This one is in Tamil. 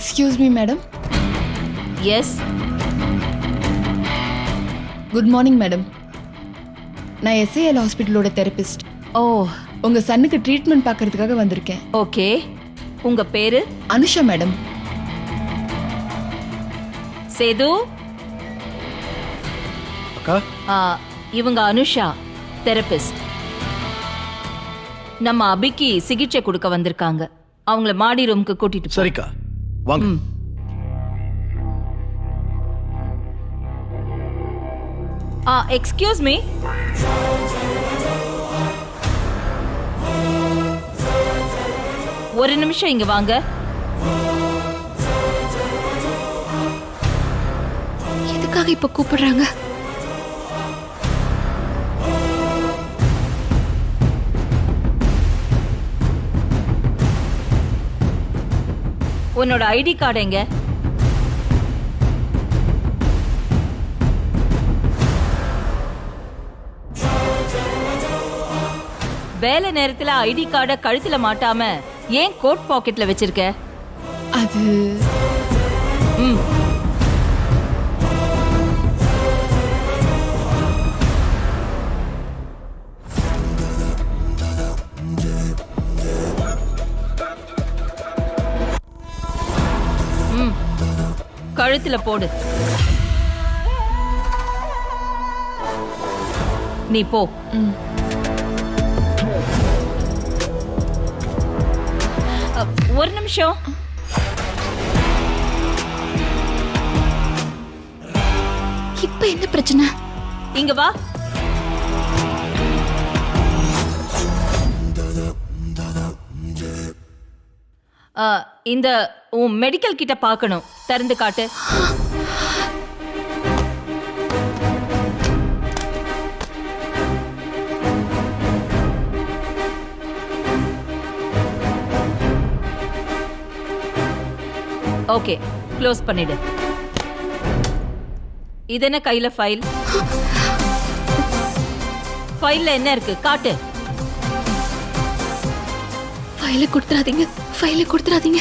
Excuse me madam. Yes. Good morning madam. நான் எஸ்ஏஎல் ஹாஸ்பிட்டலோட தெரபிஸ்ட். ஓ, உங்க சன்னுக்கு ட்ரீட்மெண்ட் பார்க்கறதுக்காக வந்திருக்கேன். ஓகே. உங்க பேரு? அனுஷா மேடம். சேது. அக்கா, இவங்க அனுஷா, தெரபிஸ்ட். நம்ம அபிக்கு சிகிச்சை கொடுக்க வந்திருக்காங்க. அவங்கள மாடி ரூமுக்கு கூட்டிட்டு போ. சரிக்கா, வாங்க. Excuse me. ஒரு நிமிஷம் இங்க வாங்க. எதுக்காக இப்ப கூப்பிடுறாங்க? உன்னோட ஐடி கார்டு எங்க? வேலை நேரத்துல ஐடி கார்டை கழுத்துல மாட்டாம ஏன் கோட் பாக்கெட்ல வச்சிருக்க? அது ம். ம். கழுத்துல போடு. நீ போ. ஒரு நிமிஷம். இப்ப என்ன பிரச்சனை? இங்க வா. இந்த உன் மெடிக்கல் கிட்ட பார்க்கணும். திறந்து காட்டு. ஓகே, க்ளோஸ் பண்ணிடு. இது என்ன கையில ஃபைல்? ஃபைல்ல என்ன இருக்கு? காட்டு. ஃபைலை கொடுத்துறாதீங்க, ஃபைலை கொடுத்துறாதீங்க.